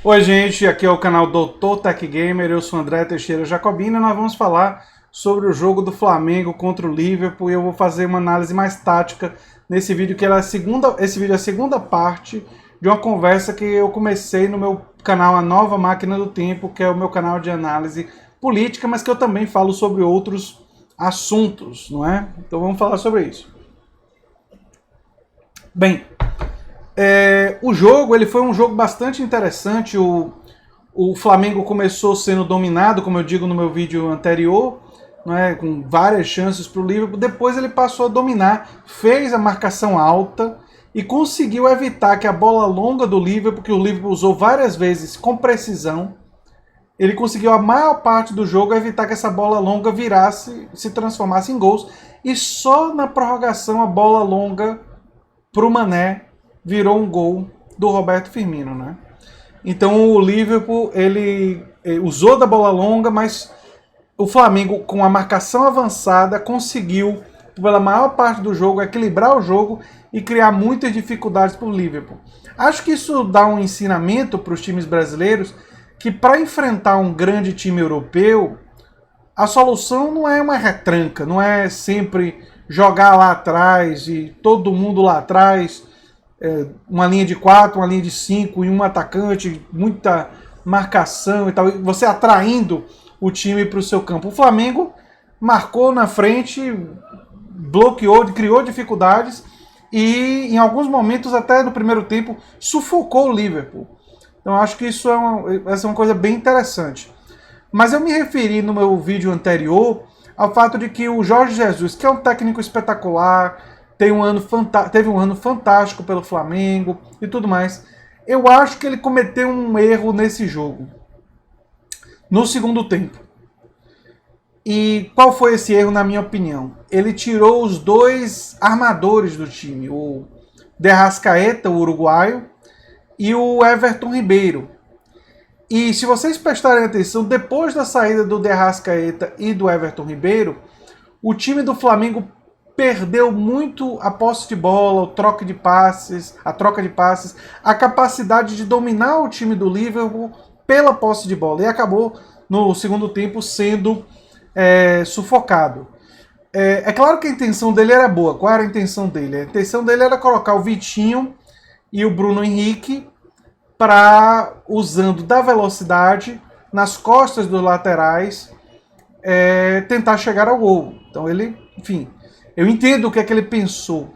Oi gente, aqui é o canal Doutor Tech Gamer, eu sou André Teixeira Jacobina e nós vamos falar sobre o jogo do Flamengo contra o Liverpool e eu vou fazer uma análise mais tática nesse vídeo, que esse vídeo é a segunda parte de uma conversa que eu comecei no meu canal A Nova Máquina do Tempo, que é o meu canal de análise política, mas que eu também falo sobre outros assuntos, não é? Então vamos falar sobre isso. Bem, o jogo ele foi um jogo bastante interessante. O Flamengo começou sendo dominado, como eu digo no meu vídeo anterior, né, com várias chances para o Liverpool. Depois ele passou a dominar, fez a marcação alta e conseguiu evitar que a bola longa do Liverpool, que o Liverpool usou várias vezes com precisão, ele conseguiu a maior parte do jogo evitar que essa bola longa virasse, se transformasse em gols. E só na prorrogação a bola longa para o Mané virou um gol do Roberto Firmino, né? Então o Liverpool ele usou da bola longa, mas o Flamengo com a marcação avançada conseguiu pela maior parte do jogo equilibrar o jogo e criar muitas dificuldades para o Liverpool. Acho que isso dá um ensinamento para os times brasileiros que para enfrentar um grande time europeu a solução não é uma retranca, não é sempre jogar lá atrás e todo mundo lá atrás, uma linha de 4, uma linha de 5 e um atacante, muita marcação e tal, você atraindo o time para o seu campo. O Flamengo marcou na frente, bloqueou, criou dificuldades e em alguns momentos, até no primeiro tempo, sufocou o Liverpool. Então acho que essa é uma coisa bem interessante. Mas eu me referi no meu vídeo anterior ao fato de que o Jorge Jesus, que é um técnico espetacular, teve um ano fantástico pelo Flamengo e tudo mais, eu acho que ele cometeu um erro nesse jogo, no segundo tempo. E qual foi esse erro, na minha opinião? Ele tirou os dois armadores do time, o De Arrascaeta, o uruguaio, e o Everton Ribeiro. E se vocês prestarem atenção, depois da saída do De Arrascaeta e do Everton Ribeiro, o time do Flamengo perdeu muito a posse de bola, a troca de passes, a capacidade de dominar o time do Liverpool pela posse de bola. E acabou, no segundo tempo, sendo sufocado. É claro que a intenção dele era boa. Qual era a intenção dele? A intenção dele era colocar o Vitinho e o Bruno Henrique usando da velocidade nas costas dos laterais, tentar chegar ao gol. Então ele, enfim, eu entendo o que é que ele pensou.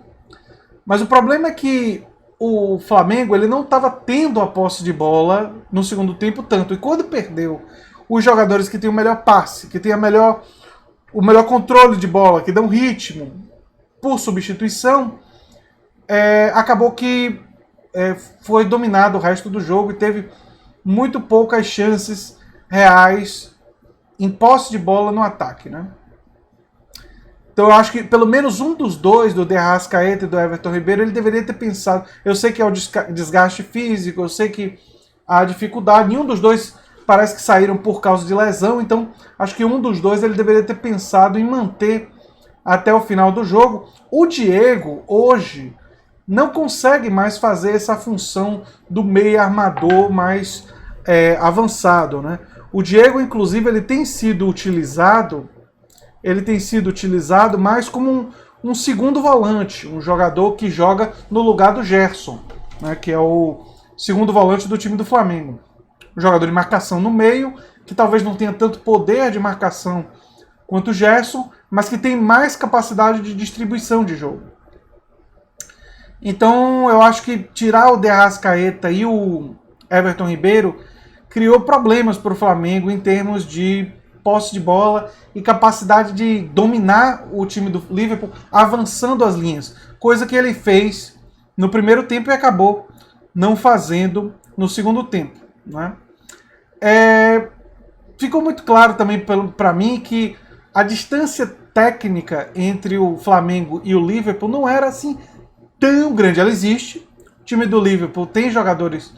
Mas o problema é que o Flamengo ele não estava tendo a posse de bola no segundo tempo tanto. E quando perdeu, os jogadores que têm o melhor passe, que têm o melhor controle de bola, que dão ritmo por substituição, acabou que foi dominado o resto do jogo e teve muito poucas chances reais em posse de bola no ataque, né? Então eu acho que pelo menos um dos dois, do De Arrascaeta e do Everton Ribeiro, ele deveria ter pensado. Eu sei que é o desgaste físico, eu sei que há dificuldade, nenhum dos dois parece que saíram por causa de lesão, então acho que um dos dois ele deveria ter pensado em manter até o final do jogo. O Diego, hoje, não consegue mais fazer essa função do meio armador mais avançado, né? O Diego, inclusive, ele tem sido utilizado mais como um segundo volante, um jogador que joga no lugar do Gerson, né, que é o segundo volante do time do Flamengo. Um jogador de marcação no meio, que talvez não tenha tanto poder de marcação quanto o Gerson, mas que tem mais capacidade de distribuição de jogo. Então eu acho que tirar o De Arrascaeta e o Everton Ribeiro criou problemas para o Flamengo em termos de posse de bola e capacidade de dominar o time do Liverpool avançando as linhas, coisa que ele fez no primeiro tempo e acabou não fazendo no segundo tempo, né? Ficou muito claro também para mim que a distância técnica entre o Flamengo e o Liverpool não era assim tão grande. Ela existe, o time do Liverpool tem jogadores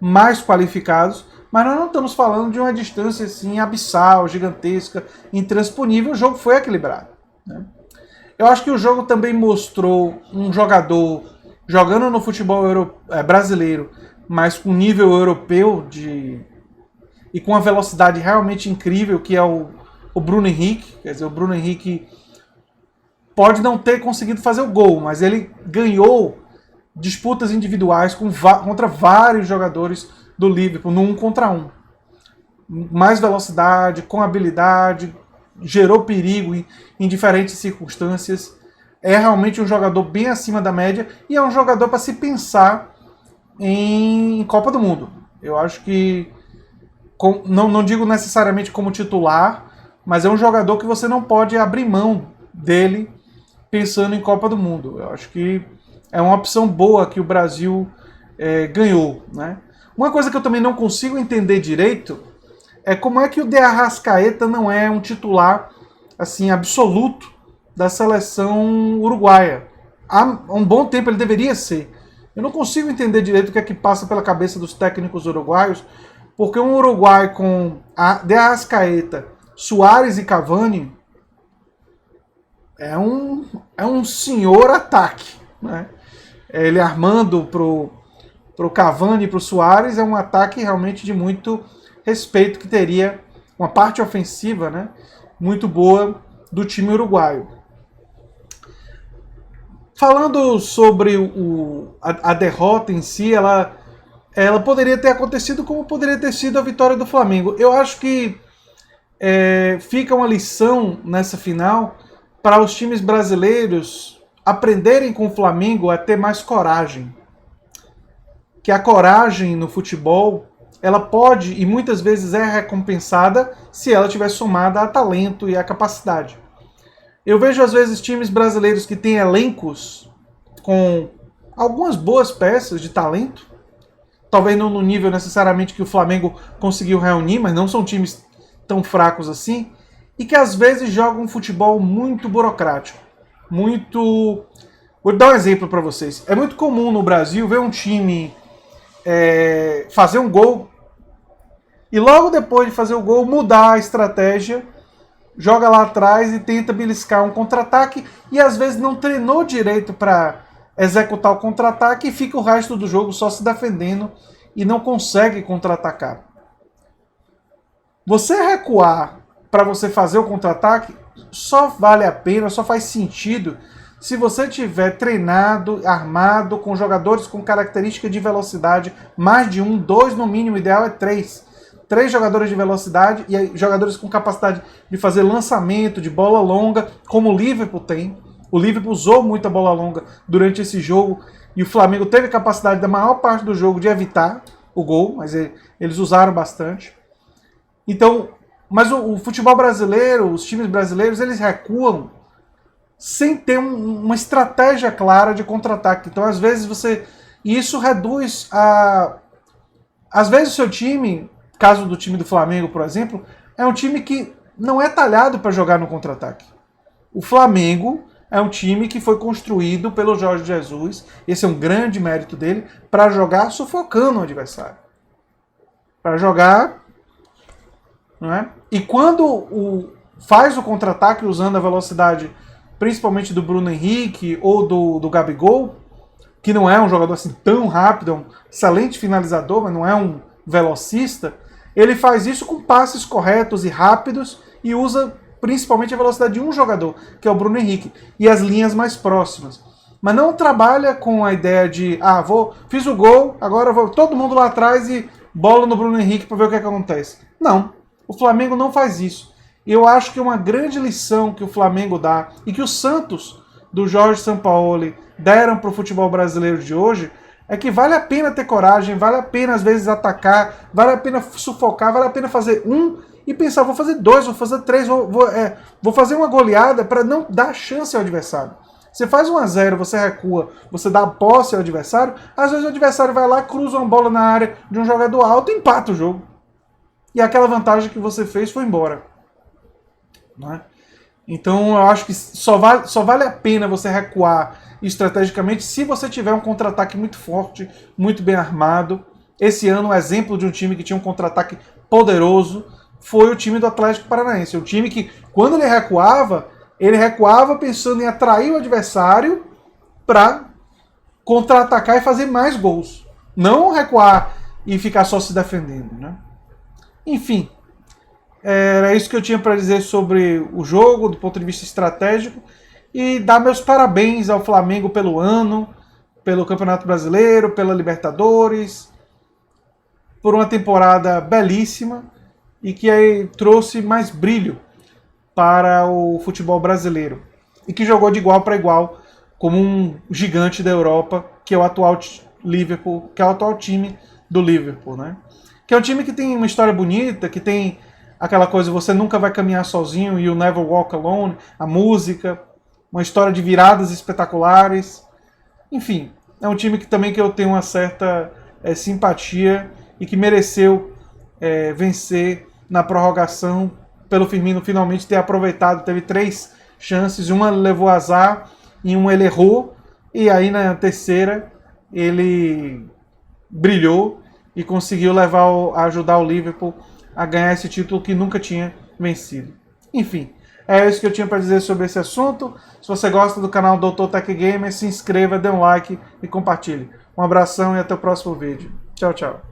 mais qualificados, mas nós não estamos falando de uma distância assim abissal, gigantesca, intransponível. O jogo foi equilibrado, né? Eu acho que o jogo também mostrou um jogador jogando no futebol brasileiro mas com nível europeu e com uma velocidade realmente incrível, que é o Bruno Henrique. Quer dizer, o Bruno Henrique pode não ter conseguido fazer o gol, mas ele ganhou disputas individuais contra vários jogadores do Liverpool, no 1 contra 1. Mais velocidade, com habilidade, gerou perigo em diferentes circunstâncias. É realmente um jogador bem acima da média e é um jogador para se pensar em Copa do Mundo. Eu acho que, não digo necessariamente como titular, mas é um jogador que você não pode abrir mão dele pensando em Copa do Mundo. Eu acho que é uma opção boa que o Brasil ganhou, né? Uma coisa que eu também não consigo entender direito é como é que o De Arrascaeta não é um titular assim absoluto da seleção uruguaia. Há um bom tempo ele deveria ser. Eu não consigo entender direito o que é que passa pela cabeça dos técnicos uruguaios, porque um Uruguai com De Arrascaeta, Suárez e Cavani é um senhor ataque, né? Ele armando pro Cavani e pro Suárez é um ataque realmente de muito respeito, que teria uma parte ofensiva, né, muito boa do time uruguaio. Falando sobre a derrota em si, ela poderia ter acontecido como poderia ter sido a vitória do Flamengo. Eu acho que fica uma lição nessa final para os times brasileiros aprenderem com o Flamengo a ter mais coragem. Que a coragem no futebol, ela pode e muitas vezes é recompensada se ela tiver somada a talento e a capacidade. Eu vejo às vezes times brasileiros que têm elencos com algumas boas peças de talento, talvez não no nível necessariamente que o Flamengo conseguiu reunir, mas não são times tão fracos assim, e que às vezes jogam um futebol muito burocrático. Vou dar um exemplo para vocês. É muito comum no Brasil ver um time fazer um gol e logo depois de fazer o gol mudar a estratégia, joga lá atrás e tenta beliscar um contra-ataque e às vezes não treinou direito para executar o contra-ataque e fica o resto do jogo só se defendendo e não consegue contra-atacar. Você recuar para você fazer o contra-ataque só vale a pena, só faz sentido se você tiver treinado, armado, com jogadores com característica de velocidade, mais de 1, 2 no mínimo, o ideal é 3. 3 jogadores de velocidade e jogadores com capacidade de fazer lançamento de bola longa, como o Liverpool tem. O Liverpool usou muita bola longa durante esse jogo e o Flamengo teve capacidade da maior parte do jogo de evitar o gol, mas eles usaram bastante. Então, mas o futebol brasileiro, os times brasileiros, eles recuam sem ter uma estratégia clara de contra-ataque. Então, às vezes, e isso reduz às vezes o seu time, caso do time do Flamengo, por exemplo, é um time que não é talhado para jogar no contra-ataque. O Flamengo é um time que foi construído pelo Jorge Jesus, esse é um grande mérito dele, para jogar sufocando o adversário. Para jogar... Não é? E quando faz o contra-ataque usando a velocidade principalmente do Bruno Henrique ou do Gabigol, que não é um jogador assim tão rápido, é um excelente finalizador, mas não é um velocista, ele faz isso com passes corretos e rápidos e usa principalmente a velocidade de um jogador, que é o Bruno Henrique, e as linhas mais próximas. Mas não trabalha com a ideia de, fiz o gol, agora vou todo mundo lá atrás e bola no Bruno Henrique para ver o que acontece. Não, o Flamengo não faz isso. Eu acho que uma grande lição que o Flamengo dá e que o Santos, do Jorge Sampaoli, deram para o futebol brasileiro de hoje, é que vale a pena ter coragem, vale a pena às vezes atacar, vale a pena sufocar, vale a pena fazer e pensar, vou fazer 2, vou fazer 3, vou fazer uma goleada para não dar chance ao adversário. Você faz 1-0, você recua, você dá posse ao adversário, às vezes o adversário vai lá, cruza uma bola na área de um jogador alto e empata o jogo. E aquela vantagem que você fez foi embora. Né? Então eu acho que só vale a pena você recuar estrategicamente se você tiver um contra-ataque muito forte, muito bem armado. Esse ano, o exemplo de um time que tinha um contra-ataque poderoso foi o time do Atlético Paranaense. Um time que, quando ele recuava pensando em atrair o adversário para contra-atacar e fazer mais gols. Não recuar e ficar só se defendendo, né? Enfim, era isso que eu tinha para dizer sobre o jogo, do ponto de vista estratégico, e dar meus parabéns ao Flamengo pelo ano, pelo Campeonato Brasileiro, pela Libertadores, por uma temporada belíssima e que aí trouxe mais brilho para o futebol brasileiro e que jogou de igual para igual como um gigante da Europa, que é o atual Liverpool, que é o atual time do Liverpool, né? Que é um time que tem uma história bonita, que tem aquela coisa, você nunca vai caminhar sozinho, You Never Walk Alone, a música, uma história de viradas espetaculares. Enfim, é um time que também que eu tenho uma certa simpatia e que mereceu vencer na prorrogação pelo Firmino finalmente ter aproveitado. Teve 3 chances, uma levou azar e uma ele errou, e aí na terceira ele brilhou e conseguiu ajudar o Liverpool a ganhar esse título que nunca tinha vencido. Enfim, é isso que eu tinha para dizer sobre esse assunto. Se você gosta do canal Dr. Tech Gamer, se inscreva, dê um like e compartilhe. Um abração e até o próximo vídeo. Tchau, tchau.